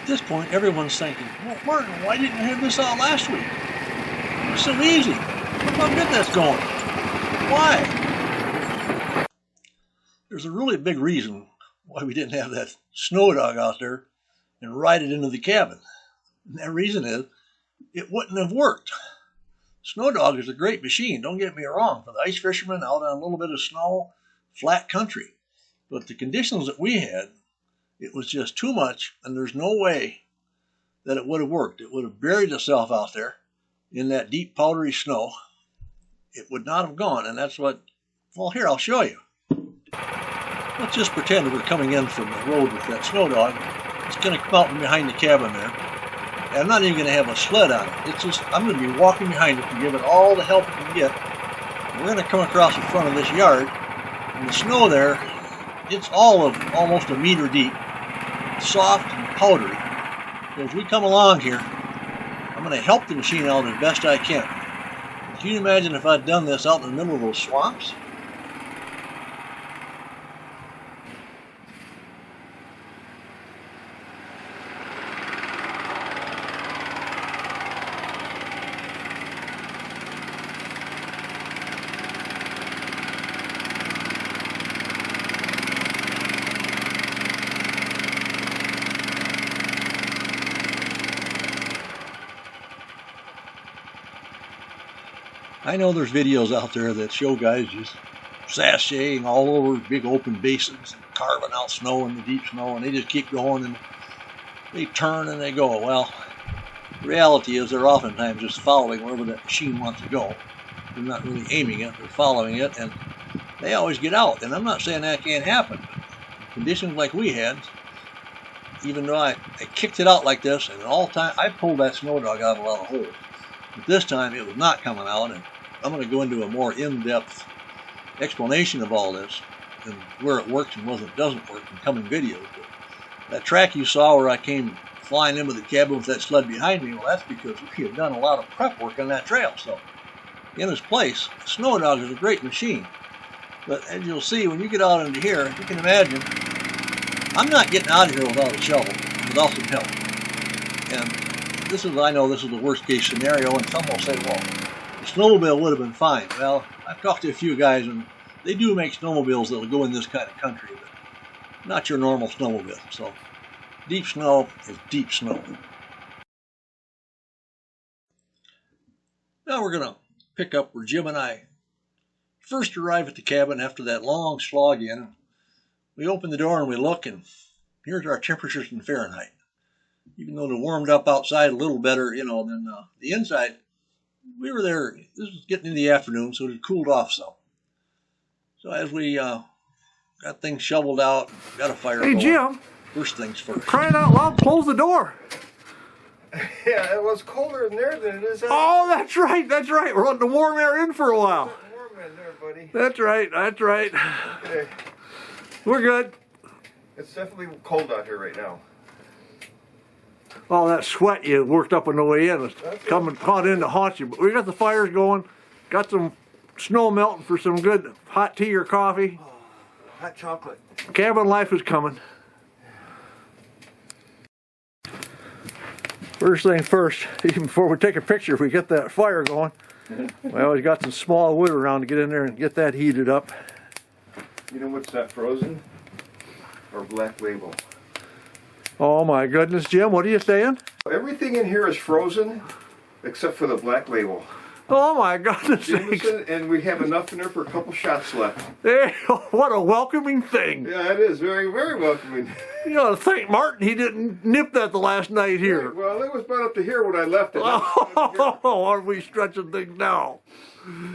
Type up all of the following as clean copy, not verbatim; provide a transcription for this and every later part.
At this point, everyone's thinking, well, Martin, why didn't you have this out last week? It was so easy. Look how good that's going. Why? There's a really big reason why we didn't have that Snowdog out there and ride it into the cabin. And that reason is, it wouldn't have worked. Snowdog is a great machine, don't get me wrong, for the ice fishermen out on a little bit of snow, flat country. But the conditions that we had, it was just too much, and there's no way that it would have worked. It would have buried itself out there in that deep powdery snow. It would not have gone, and that's what, well, here, I'll show you. Let's just pretend that we're coming in from the road with that Snowdog. It's going to come out from behind the cabin there. And I'm not even going to have a sled on it. It's just, I'm going to be walking behind it to give it all the help it can get. And we're going to come across the front of this yard, and the snow there, it's all of almost a meter deep, soft and powdery. So as we come along here, I'm going to help the machine out as best I can. Can you imagine if I'd done this out in the middle of those swamps? I know there's videos out there that show guys just sashaying all over big open basins and carving out snow in the deep snow, and they just keep going and they turn and they go. Well, the reality is they're oftentimes just following wherever that machine wants to go. They're not really aiming it, they're following it, and they always get out. And I'm not saying that can't happen, but in conditions like we had, even though I kicked it out like this, and all time I pulled that Snowdog out of a lot of holes. But this time it was not coming out, and I'm going to go into a more in-depth explanation of all this and where it works and where it doesn't work in coming videos. But that track you saw where I came flying into the cabin with that sled behind me, well, that's because we had done a lot of prep work on that trail. So in its place, Snowdog is a great machine. But as you'll see, when you get out into here, you can imagine, I'm not getting out of here without a shovel, without some help. And this is, I know this is the worst case scenario, and some will say, well, the snowmobile would have been fine. Well, I've talked to a few guys, and they do make snowmobiles that will go in this kind of country, but not your normal snowmobile. So deep snow is deep snow. Now we're going to pick up where Jim and I first arrived at the cabin after that long slog in. We open the door and we look, and here's our temperatures in Fahrenheit. Even though it warmed up outside a little better, you know, than the inside, we were there. This was getting in the afternoon, so it had cooled off some. So as we got things shoveled out, got a fire going. Hey, Jim. First things first. Crying out loud, close the door. Yeah, it was colder in there than it is out. Oh, that's right, that's right. We're letting the warm air in for a while. Warm in there, buddy. That's right, that's right. Okay. We're good. It's definitely cold out here right now. All that sweat you worked up on the way in was coming caught in to haunt you. But we got the fires going, got some snow melting for some good hot tea or coffee. Oh, hot chocolate. Cabin life is coming. First thing first, even before we take a picture, if we get that fire going, we always got some small wood around to get in there and get that heated up. You know what's that, frozen or black label? Oh my goodness, Jim, what are you saying? Everything in here is frozen except for the black label. Oh my goodness sakes. And we have enough in there for a couple shots left. Hey, what a welcoming thing. Yeah, it is very, very welcoming. You know, thank Martin he didn't nip that the last night here. Right, well, it was brought up to here when I left it. Oh, are we stretching things now?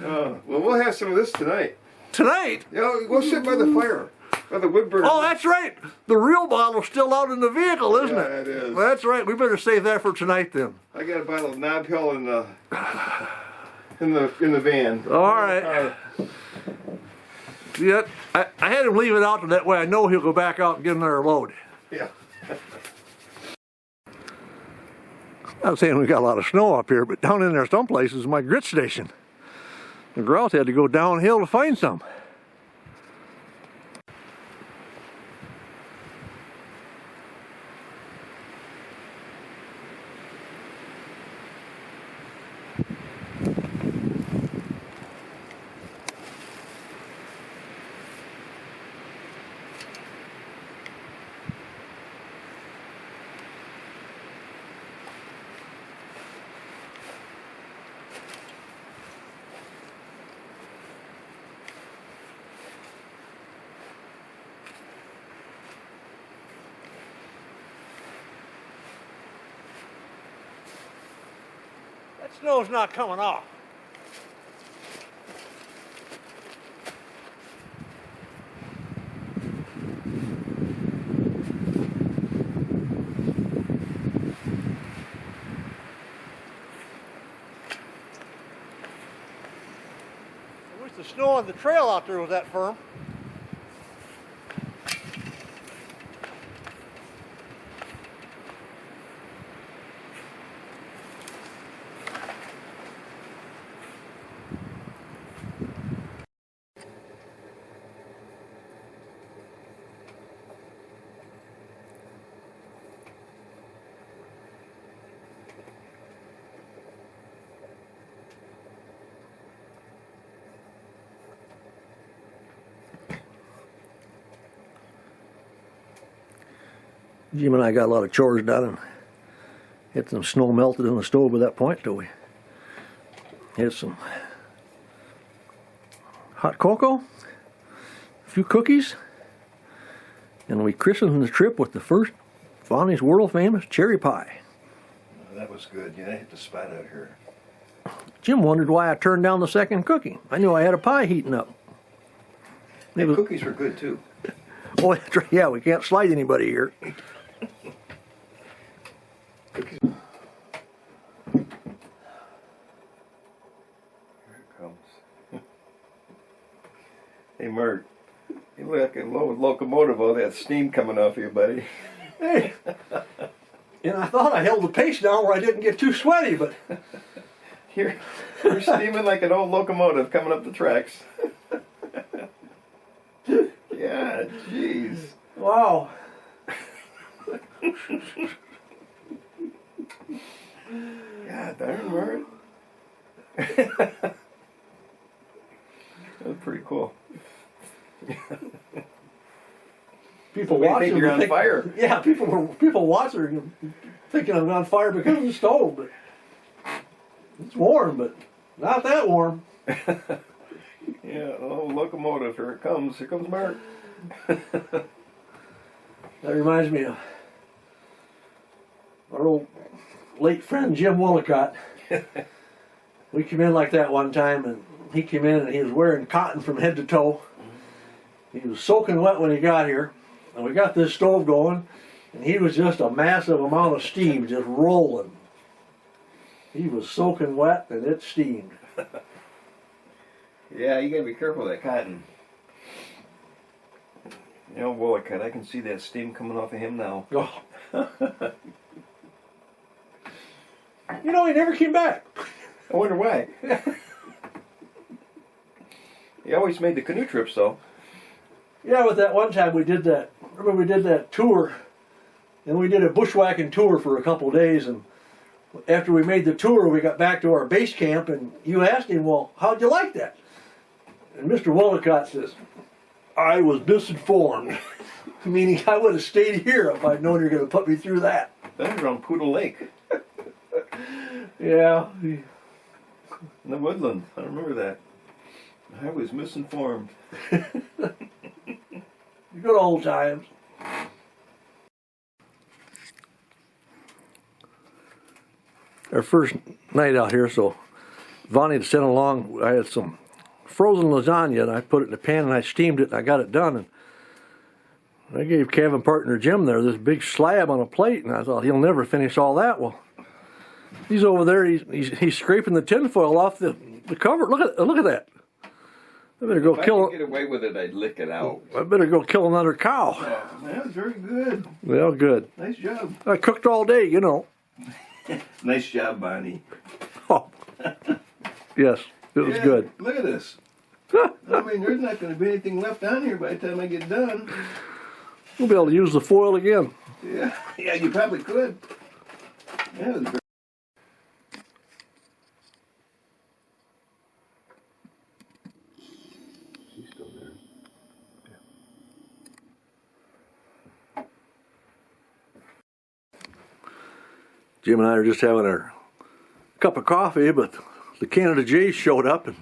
Well, we'll have some of this tonight. Tonight? You know, we'll sit by the fire. By the wood burner. Oh, that's right. The real bottle's still out in the vehicle, isn't it? Yeah, it is. Well, that's right. We better save that for tonight then. I got a bottle of Knob Hill in the van. All right. Yeah, I had him leave it out that way I know he'll go back out and get another load. Yeah. I'm saying we got a lot of snow up here, but down in there some places is my grit station. The grouse had to go downhill to find some. That snow's not coming off. I wish the snow on the trail out there was that firm. Jim and I got a lot of chores done and had some snow melted in the stove at that point till we had some hot cocoa, a few cookies, and we christened the trip with the first Vonnie's world famous cherry pie. That was good. Yeah, I hit the spot out here. Jim wondered why I turned down the second cookie. I knew I had a pie heating up. The cookies were good too. Oh, that's right. Yeah, we can't slight anybody here. Cookies. Here it comes. Hey, Mert, you look like a locomotive, all that steam coming off you, buddy. Hey, and I thought I held the pace down where I didn't get too sweaty, but You're steaming like an old locomotive coming up the tracks. Yeah, jeez. wow. God darn, Mert. That's pretty cool. People What do you watching think, you're would on fire? Yeah, people watching thinking I'm on fire because of the stove, but it's warm, but not that warm. Yeah, oh, locomotive, here it comes. Here comes Mert. That reminds me of our old late friend Jim Willicott. We came in like that one time, and he came in and he was wearing cotton from head to toe. He was soaking wet when he got here, and we got this stove going, and he was just a massive amount of steam just rolling. He was soaking wet, and it steamed. Yeah, you gotta be careful with that cotton. You know, Willicott, I can see that steam coming off of him now. Oh. You know, he never came back. I wonder why. He always made the canoe trips, though. Yeah, with that one time we did that. Remember we did that tour, and we did a bushwhacking tour for a couple days, and after we made the tour, we got back to our base camp, and you asked him, well, how'd you like that? And Mr. Willicott says, I was misinformed. Meaning I would have stayed here if I'd known you were going to put me through that. That was on Poodle Lake. Yeah. In the woodland. I remember that. I was misinformed. Good old times. Our first night out here, so Vonnie sent along, I had some frozen lasagna, and I put it in the pan and I steamed it and I got it done, and I gave cabin partner Jim there this big slab on a plate, and I thought he'll never finish all that. Well, he's over there, he's scraping the tinfoil off the cover. Look at that. I better go if kill. I could get away with it, I'd lick it out. I better go kill another cow. Oh, that was very good. Well, good. Nice job. I cooked all day, you know. Nice job, Bonnie. Oh, yes, it was good. Look at this. I mean, there's not going to be anything left on here by the time I get done. We'll be able to use the foil again. Yeah, you probably could. Yeah, it was Jim and I are just having our cup of coffee, but the Canada Jays showed up, and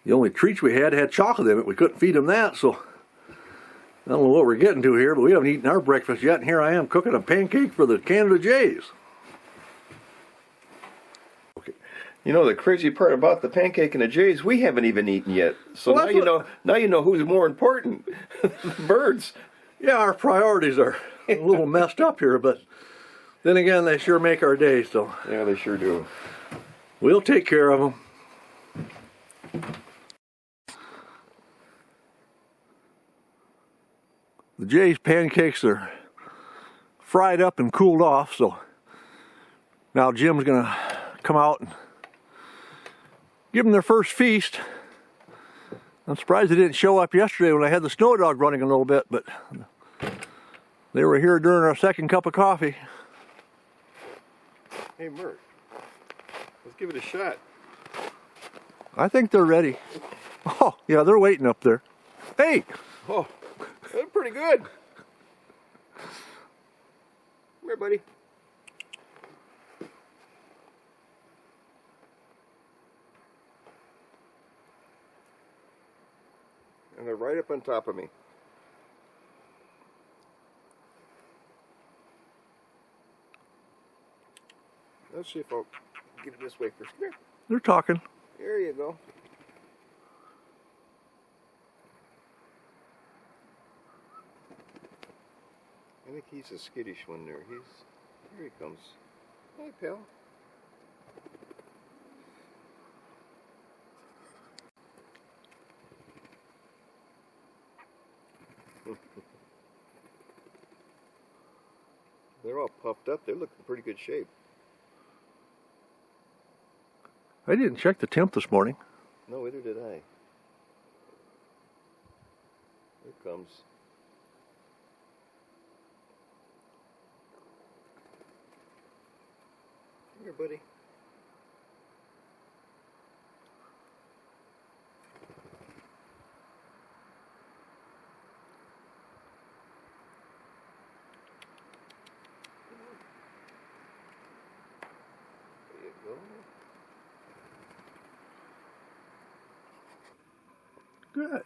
the only treats we had chocolate in it. We couldn't feed them that, so I don't know what we're getting to here, but we haven't eaten our breakfast yet, and here I am cooking a pancake for the Canada Jays. You know the crazy part about the pancake and the Jays, we haven't even eaten yet. So Well, now you know who's more important. The birds. Yeah, our priorities are a little messed up here, but then again, they sure make our day, so Yeah, they sure do. we'll take care of them. The Jays pancakes are fried up and cooled off, so now Jim's gonna come out and give them their first feast. I'm surprised they didn't show up yesterday when I had the Snowdog running a little bit, but they were here during our second cup of coffee. Hey, Mert, let's give it a shot. I think they're ready. Oh, yeah, they're waiting up there. Hey! Oh, that's pretty good. Come here, buddy. And they're right up on top of me. Let's see if I'll get it this way first. Come here. They're talking. There you go. I think he's a skittish one there. Here he comes. Hey, pal. They're all puffed up. They're looking in pretty good shape. I didn't check the temp this morning. No, neither did I. Here it comes. Come here, buddy. There you go. Good.